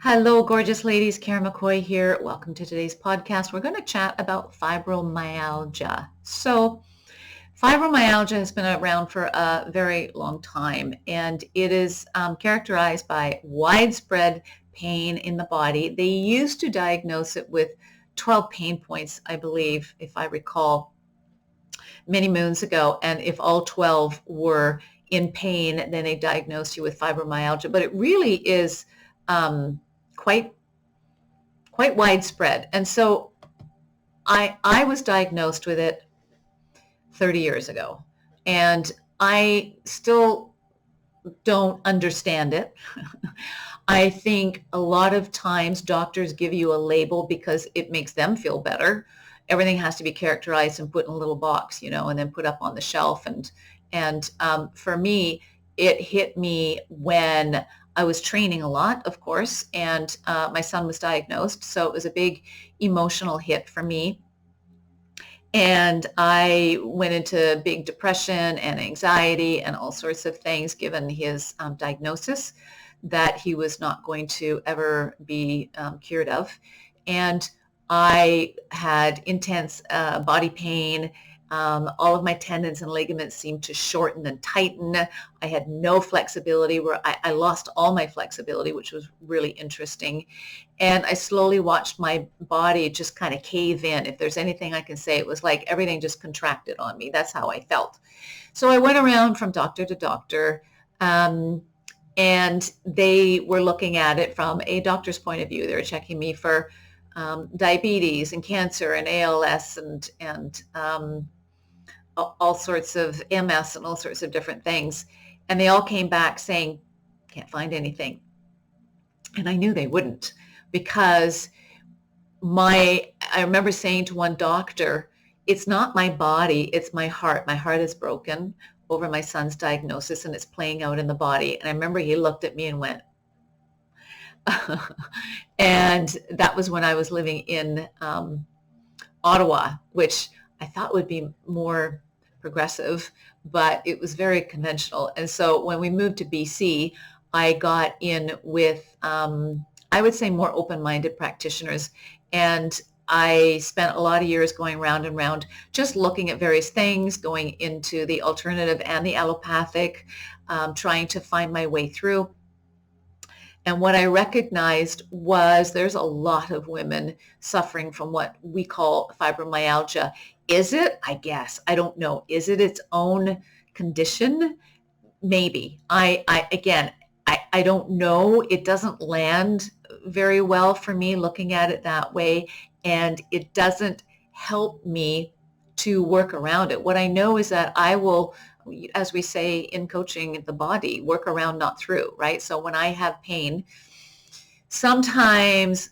Hello, gorgeous ladies. Karen McCoy here. Welcome to today's podcast. We're going to chat about fibromyalgia. Fibromyalgia has been around for a very long time, and it is characterized by widespread pain in the body. They used to diagnose it with 12 pain points, I believe, if I recall, many moons ago. And if all 12 were in pain, then they diagnosed you with fibromyalgia. But it really is quite widespread. And so I was diagnosed with it 30 years ago, and I still don't understand it. I think a lot of times doctors give you a label because it makes them feel better. Everything has to be characterized and put in a little box, and then put up on the shelf. And for me, it hit me when I was training a lot, of course, and my son was diagnosed. So it was a big emotional hit for me. And I went into big depression and anxiety and all sorts of things given his diagnosis that he was not going to ever be cured of. And I had intense body pain. All of my tendons and ligaments seemed to shorten and tighten. I had no flexibility, where I lost all my flexibility, which was really interesting. And I slowly watched my body just kind of cave in. If there's anything I can say, it was like everything just contracted on me. That's how I felt. So I went around from doctor to doctor, and they were looking at it from a doctor's point of view. They were checking me for diabetes and cancer and ALS and all sorts of MS and all sorts of different things. And they all came back saying, can't find anything. And I knew they wouldn't, because I remember saying to one doctor, it's not my body, it's my heart. My heart is broken over my son's diagnosis, and it's playing out in the body. And I remember he looked at me and went, and that was when I was living in Ottawa, which I thought would be more progressive, but it was very conventional. And so when we moved to BC, I got in with, I would say, more open-minded practitioners. And I spent a lot of years going round and round, just looking at various things, going into the alternative and the allopathic, trying to find my way through. And what I recognized was there's a lot of women suffering from what we call fibromyalgia. Is it? I guess. I don't know. Is it its own condition? Maybe. Again, I don't know. It doesn't land very well for me looking at it that way, and it doesn't help me to work around it. What I know is that I will, as we say in coaching the body, work around, not through, right? So when I have pain, sometimes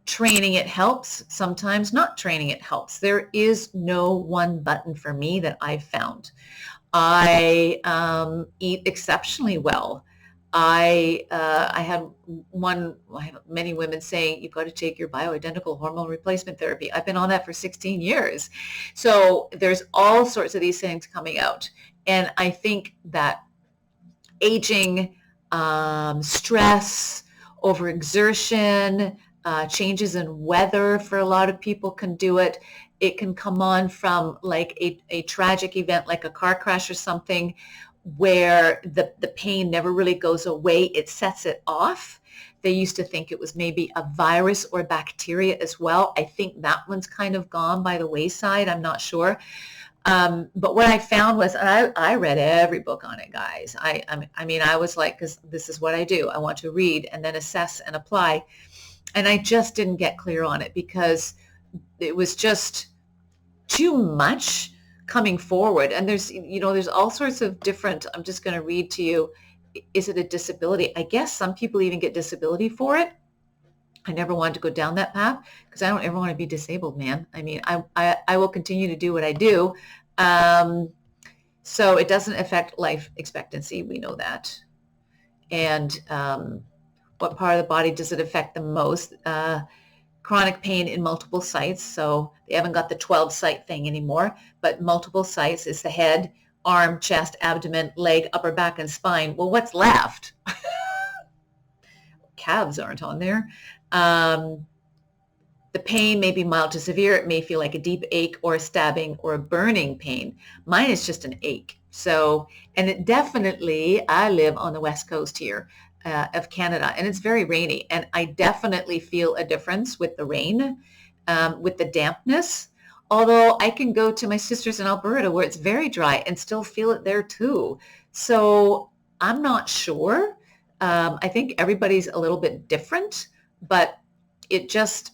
training it helps, sometimes not training it helps. There is no one button for me that I've found. I eat exceptionally well. I had many women saying, you've got to take your bioidentical hormone replacement therapy. I've been on that for 16 years. So there's all sorts of these things coming out. And I think that aging, stress, overexertion, changes in weather for a lot of people can do it. It can come on from like a tragic event, like a car crash or something, where the pain never really goes away. It sets it off. They used to think it was maybe a virus or bacteria as well. I think that one's kind of gone by the wayside. I'm not sure. But what I found was, I read every book on it, guys. I mean, I was like, because this is what I do. I want to read and then assess and apply. And I just didn't get clear on it because it was just too much coming forward. And there's all sorts of different, I'm just going to read to you. Is it a disability? I guess some people even get disability for it. I never wanted to go down that path because I don't ever want to be disabled, man. I mean, I will continue to do what I do. So it doesn't affect life expectancy. We know that. And what part of the body does it affect the most? Chronic pain in multiple sites. So they haven't got the 12 site thing anymore, but multiple sites is the head, arm, chest, abdomen, leg, upper back, and spine. Well, what's left? calves aren't on there. Um, the pain may be mild to severe. It may feel like a deep ache or a stabbing or a burning pain. Mine is just an ache. So, and it definitely, I live on the west coast here of Canada, and it's very rainy. And I definitely feel a difference with the rain, with the dampness. Although I can go to my sisters in Alberta where it's very dry and still feel it there too. So I'm not sure. I think everybody's a little bit different, but it just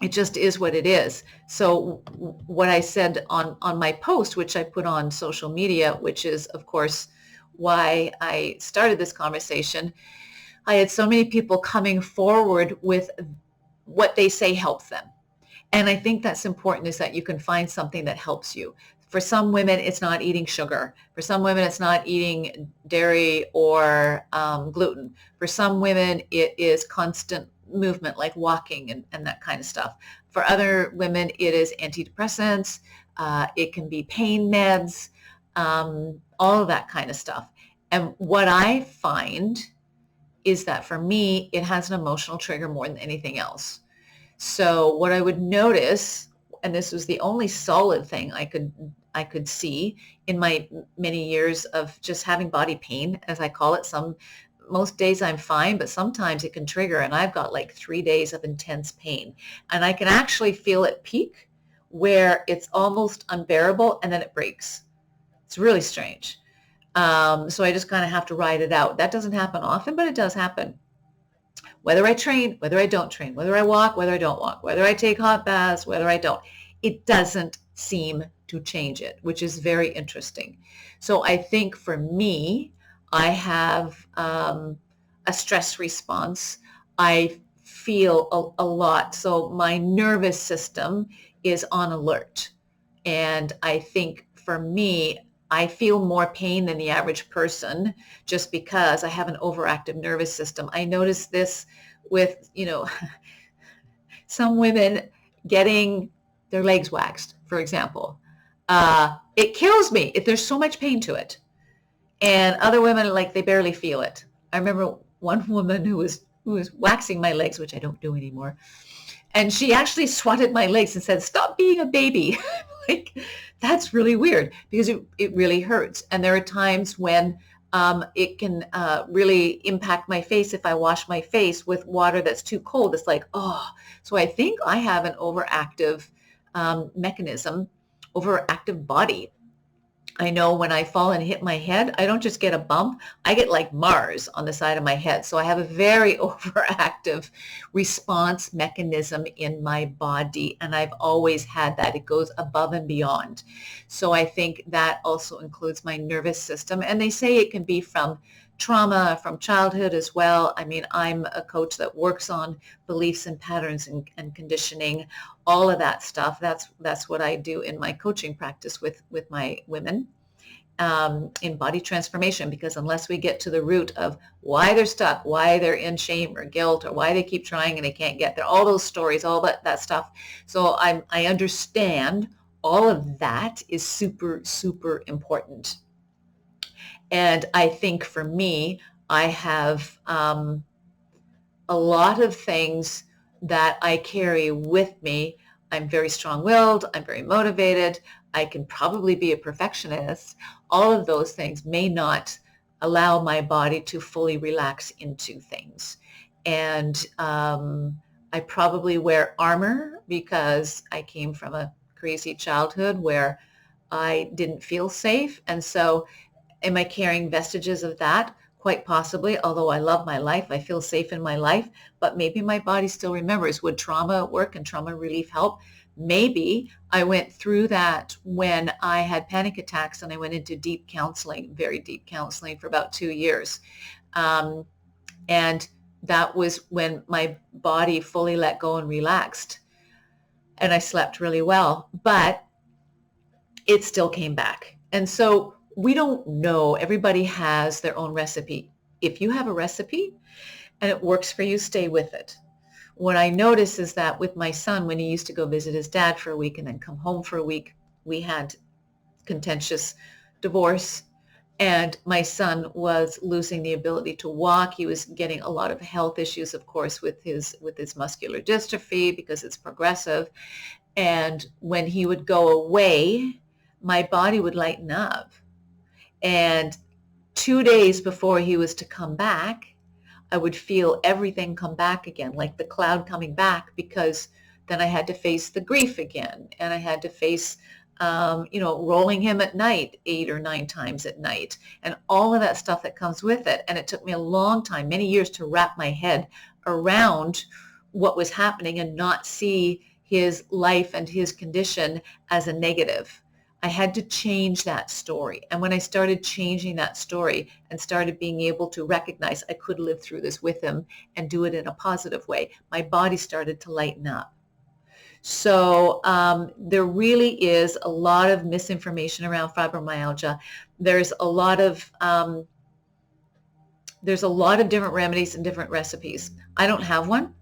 it just is what it is. So what I said on my post, which I put on social media, which is of course why I started this conversation, I had so many people coming forward with what they say helps them. And I think that's important, is that you can find something that helps you. For some women, it's not eating sugar. For some women, it's not eating dairy or gluten. For some women, it is constant movement, like walking and that kind of stuff. For other women, it is antidepressants. It can be pain meds, all of that kind of stuff. And what I find is that for me, it has an emotional trigger more than anything else. So what I would notice, and this was the only solid thing I could see in my many years of just having body pain, as I call it. Most days I'm fine, but sometimes it can trigger, and I've got like 3 days of intense pain, and I can actually feel it peak where it's almost unbearable, and then it breaks. It's really strange. So I just kind of have to ride it out. That doesn't happen often, but it does happen. Whether I train, whether I don't train, whether I walk, whether I don't walk, whether I take hot baths, whether I don't, it doesn't seem to change it, which is very interesting. So I think for me, I have a stress response. I feel a lot. So my nervous system is on alert. And I think for me, I feel more pain than the average person just because I have an overactive nervous system. I notice this with, some women getting their legs waxed, for example. It kills me if there's so much pain to it. And other women, like, they barely feel it. I remember one woman who was waxing my legs, which I don't do anymore. And she actually swatted my legs and said, "Stop being a baby." Like, that's really weird because it really hurts. And there are times when it can really impact my face if I wash my face with water that's too cold. It's like, oh. So I think I have an overactive mechanism, overactive body. I know when I fall and hit my head, I don't just get a bump, I get like Mars on the side of my head. So I have a very overactive response mechanism in my body, and I've always had that. It goes above and beyond. So I think that also includes my nervous system. And they say it can be from trauma, from childhood as well. I mean, I'm a coach that works on beliefs and patterns and conditioning, all of that stuff. That's what I do in my coaching practice with my women in body transformation, because unless we get to the root of why they're stuck, why they're in shame or guilt, or why they keep trying and they can't get there, all those stories, all that stuff. So I understand all of that is super, super important. And I think for me, I have a lot of things that I carry with me. I'm very strong-willed. I'm very motivated. I can probably be a perfectionist. All of those things may not allow my body to fully relax into things. And I probably wear armor because I came from a crazy childhood where I didn't feel safe. And so am I carrying vestiges of that? Quite possibly, although I love my life, I feel safe in my life, but maybe my body still remembers. Would trauma work and trauma relief help? Maybe. I went through that when I had panic attacks and I went into deep counseling, very deep counseling for about 2 years. And that was when my body fully let go and relaxed. And I slept really well, but it still came back. And so we don't know. Everybody has their own recipe. If you have a recipe and it works for you, stay with it. What I notice is that with my son, when he used to go visit his dad for a week and then come home for a week, we had contentious divorce. And my son was losing the ability to walk. He was getting a lot of health issues, of course, with his muscular dystrophy because it's progressive. And when he would go away, my body would lighten up. And 2 days before he was to come back, I would feel everything come back again, like the cloud coming back, because then I had to face the grief again, and I had to face, rolling him at night 8 or 9 times at night, and all of that stuff that comes with it. And it took me a long time, many years, to wrap my head around what was happening and not see his life and his condition as a negative. I had to change that story. And when I started changing that story and started being able to recognize I could live through this with him and do it in a positive way, my body started to lighten up. So there really is a lot of misinformation around fibromyalgia. There's a lot of different remedies and different recipes. I don't have one.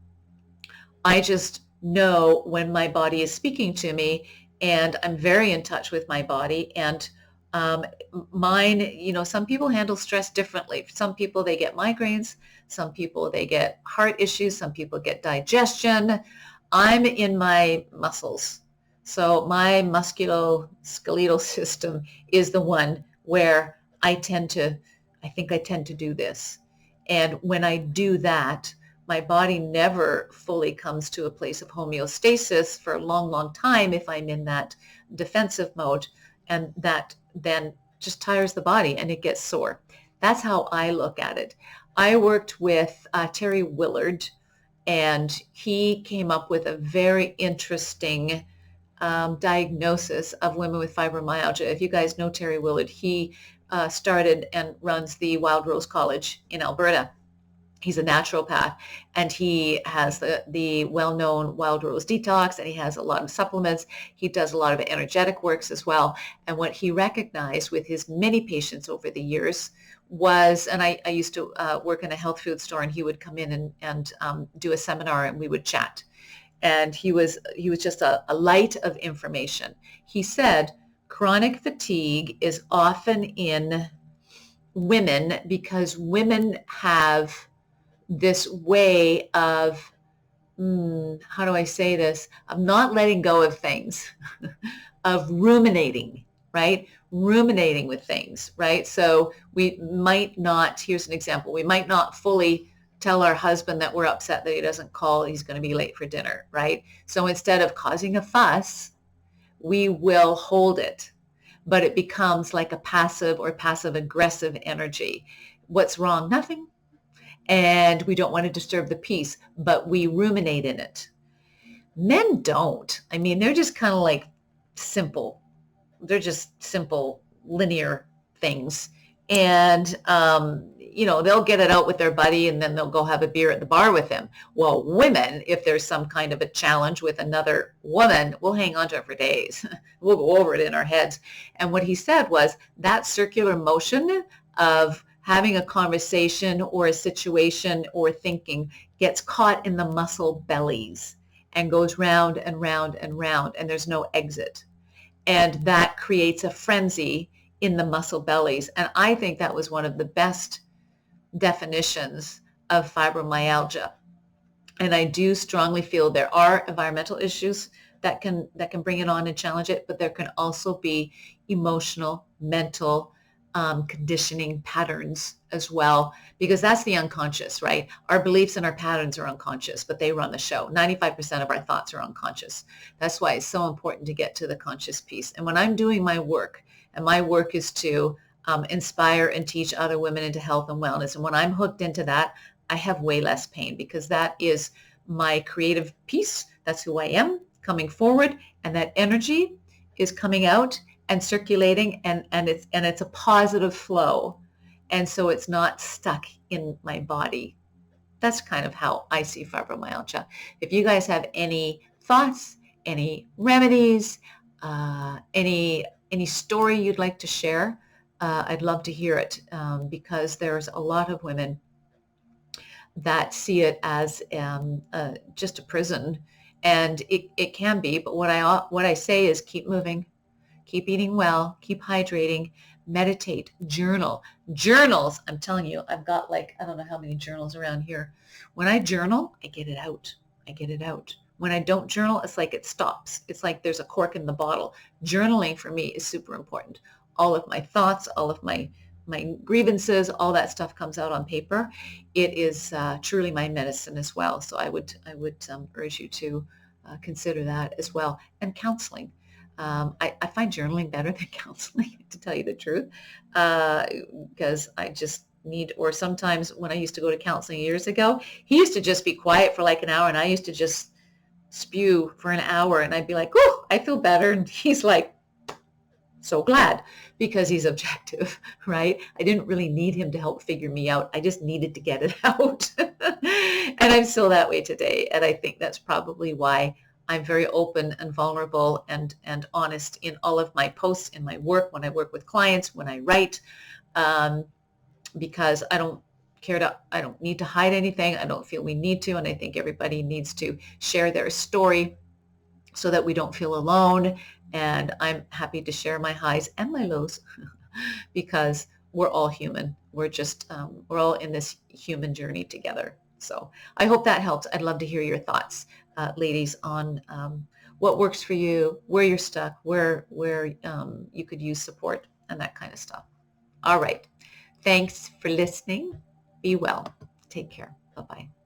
I just know when my body is speaking to me, and I'm very in touch with my body. And um, mine, some people handle stress differently. Some people, they get migraines. Some people, they get heart issues. Some people get digestion. I'm in my muscles. So my musculoskeletal system is the one where I think I tend to do this. And when I do that, my body never fully comes to a place of homeostasis for a long, long time if I'm in that defensive mode, and that then just tires the body and it gets sore. That's how I look at it. I worked with Terry Willard, and he came up with a very interesting diagnosis of women with fibromyalgia. If you guys know Terry Willard, he started and runs the Wild Rose College in Alberta. He's a naturopath, and he has the well-known Wild Rose Detox, and he has a lot of supplements. He does a lot of energetic works as well. And what he recognized with his many patients over the years was, and I used to work in a health food store, and he would come in and do a seminar, and we would chat. And he was just a light of information. He said chronic fatigue is often in women because women have this way of, how do I say this, of not letting go of things, of ruminating, right? Ruminating with things, right? So we might not, here's an example, we might not fully tell our husband that we're upset that he doesn't call, he's going to be late for dinner, right? So instead of causing a fuss, we will hold it, but it becomes like a passive or passive aggressive energy. What's wrong? Nothing. And we don't want to disturb the peace, but we ruminate in it. Men don't. I mean, they're just kind of like simple. They're just simple, linear things. And, they'll get it out with their buddy, and then they'll go have a beer at the bar with him. Well, women, if there's some kind of a challenge with another woman, we'll hang on to it for days. We'll go over it in our heads. And what he said was that circular motion of having a conversation or a situation or thinking gets caught in the muscle bellies and goes round and round and round, and there's no exit. And that creates a frenzy in the muscle bellies. And I think that was one of the best definitions of fibromyalgia. And I do strongly feel there are environmental issues that can bring it on and challenge it, but there can also be emotional, mental, conditioning patterns as well, because that's the unconscious, right? Our beliefs and our patterns are unconscious, but they run the show. 95% of our thoughts are unconscious. That's why it's so important to get to the conscious piece. And when I'm doing my work, and my work is to inspire and teach other women into health and wellness, and when I'm hooked into that, I have way less pain, because that is my creative piece. That's who I am coming forward, and that energy is coming out and circulating, and it's a positive flow, and so it's not stuck in my body. That's kind of how I see fibromyalgia. If you guys have any thoughts, any remedies, any story you'd like to share, I'd love to hear it, because there's a lot of women that see it as just a prison, and it can be. But what I say is keep moving, keep eating well, keep hydrating, meditate, journal. Journals, I'm telling you, I've got like, I don't know how many journals around here. When I journal, I get it out. I get it out. When I don't journal, it's like it stops. It's like there's a cork in the bottle. Journaling for me is super important. All of my thoughts, all of my grievances, all that stuff comes out on paper. It is truly my medicine as well. So I would urge you to consider that as well. And counseling. I find journaling better than counseling, to tell you the truth, because I just need, or sometimes when I used to go to counseling years ago, he used to just be quiet for like an hour and I used to just spew for an hour and I'd be like, oh, I feel better. And he's like, so glad, because he's objective, right? I didn't really need him to help figure me out. I just needed to get it out. And I'm still that way today. And I think that's probably why I'm very open and vulnerable and honest in all of my posts, in my work, when I work with clients, when I write, because I don't need to hide anything. I don't feel we need to. And I think everybody needs to share their story so that we don't feel alone. And I'm happy to share my highs and my lows because we're all human. We're just, we're all in this human journey together. So I hope that helps. I'd love to hear your thoughts, ladies, on what works for you, where you're stuck, where you could use support and that kind of stuff. All right. Thanks for listening. Be well. Take care. Bye-bye.